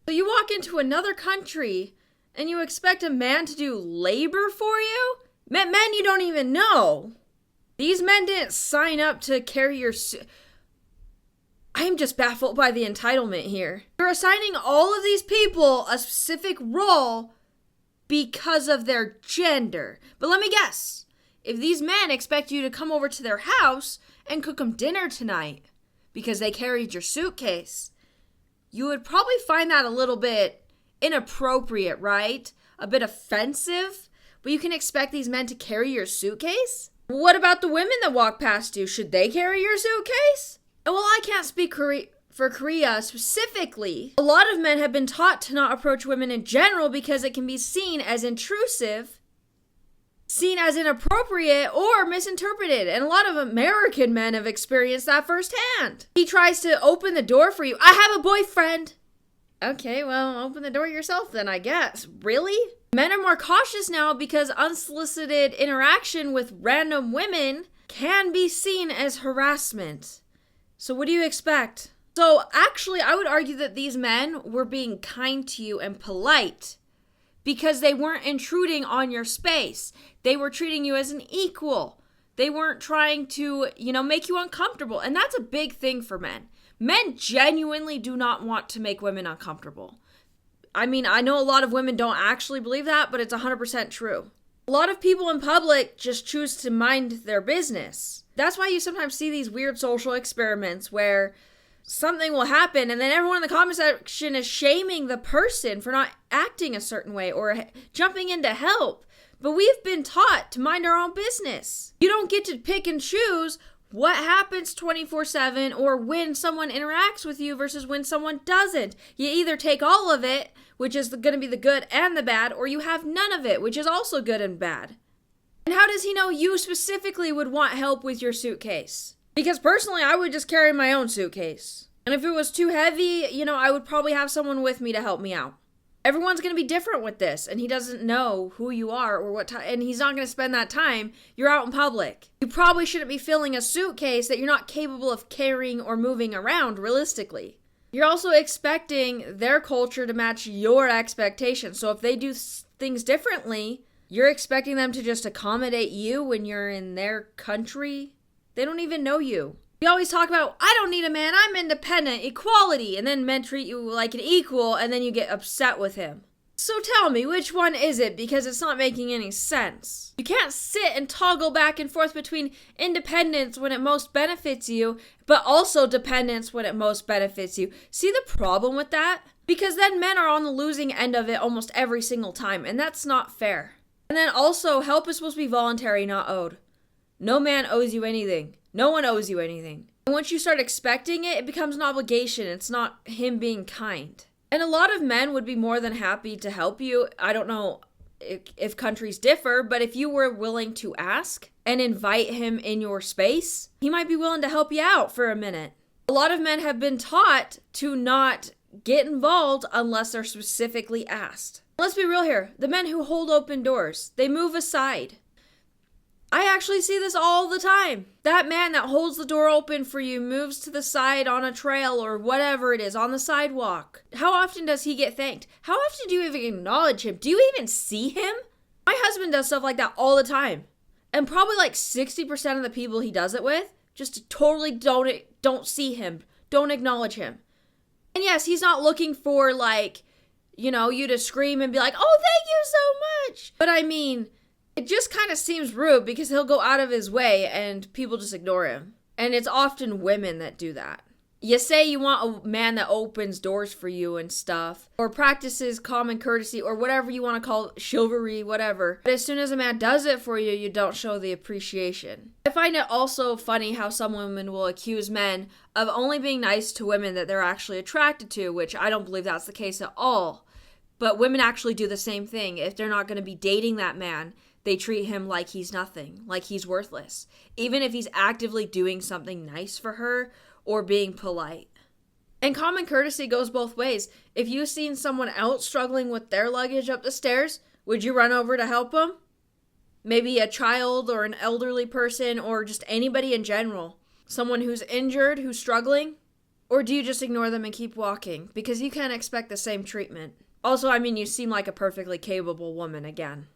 So you walk into another country and you expect a man to do labor for you? Men you don't even know. These men didn't sign up to carry your I am just baffled by the entitlement here. You're assigning all of these people a specific role because of their gender. But let me guess. If these men expect you to come over to their house and cook them dinner tonight because they carried your suitcase, you would probably find that a little bit inappropriate, right? A bit offensive. But you can expect these men to carry your suitcase? What about the women that walk past you? Should they carry your suitcase? And while I can't speak for Korea specifically, a lot of men have been taught to not approach women in general because it can be seen as intrusive, seen as inappropriate, or misinterpreted. And a lot of American men have experienced that firsthand. He tries to open the door for you. I have a boyfriend. Okay, well, open the door yourself then, I guess. Really? Men are more cautious now because unsolicited interaction with random women can be seen as harassment. So what do you expect? So actually, I would argue that these men were being kind to you and polite because they weren't intruding on your space. They were treating you as an equal. They weren't trying to, make you uncomfortable. And that's a big thing for men. Men genuinely do not want to make women uncomfortable. I mean, I know a lot of women don't actually believe that, but it's 100% true. A lot of people in public just choose to mind their business. That's why you sometimes see these weird social experiments where something will happen and then everyone in the comment section is shaming the person for not acting a certain way or jumping in to help. But we've been taught to mind our own business. You don't get to pick and choose what happens 24/7 or when someone interacts with you versus when someone doesn't. You either take all of it, which is going to be the good and the bad, or you have none of it, which is also good and bad. And how does he know you specifically would want help with your suitcase? Because personally, I would just carry my own suitcase. And if it was too heavy, I would probably have someone with me to help me out. Everyone's going to be different with this, and he doesn't know who you are or what time, and he's not going to spend that time. You're out in public. You probably shouldn't be filling a suitcase that you're not capable of carrying or moving around realistically. You're also expecting their culture to match your expectations. So if they do things differently, you're expecting them to just accommodate you when you're in their country. They don't even know you. We always talk about, I don't need a man, I'm independent, equality, and then men treat you like an equal, and then you get upset with him. So tell me, which one is it? Because it's not making any sense. You can't sit and toggle back and forth between independence when it most benefits you, but also dependence when it most benefits you. See the problem with that? Because then men are on the losing end of it almost every single time, and that's not fair. And then also, help is supposed to be voluntary, not owed. No man owes you anything. No one owes you anything. And once you start expecting it, it becomes an obligation. It's not him being kind. And a lot of men would be more than happy to help you. I don't know if countries differ, but if you were willing to ask and invite him in your space, he might be willing to help you out for a minute. A lot of men have been taught to not get involved unless they're specifically asked. Let's be real here. The men who hold open doors, they move aside. I actually see this all the time. That man that holds the door open for you moves to the side on a trail or whatever it is, on the sidewalk. How often does he get thanked? How often do you even acknowledge him? Do you even see him? My husband does stuff like that all the time. And probably like 60% of the people he does it with just totally don't see him, don't acknowledge him. And yes, he's not looking for you to scream and be like, oh, thank you so much. But I mean, it just kind of seems rude because he'll go out of his way and people just ignore him. And it's often women that do that. You say you want a man that opens doors for you and stuff, or practices common courtesy, or whatever you want to call it, chivalry, whatever. But as soon as a man does it for you, you don't show the appreciation. I find it also funny how some women will accuse men of only being nice to women that they're actually attracted to, which I don't believe that's the case at all. But women actually do the same thing. If they're not going to be dating that man, they treat him like he's nothing, like he's worthless, even if he's actively doing something nice for her or being polite. And common courtesy goes both ways. If you've seen someone else struggling with their luggage up the stairs, would you run over to help them? Maybe a child or an elderly person or just anybody in general. Someone who's injured, who's struggling. Or do you just ignore them and keep walking? Because you can't expect the same treatment. Also, I mean, you seem like a perfectly capable woman again.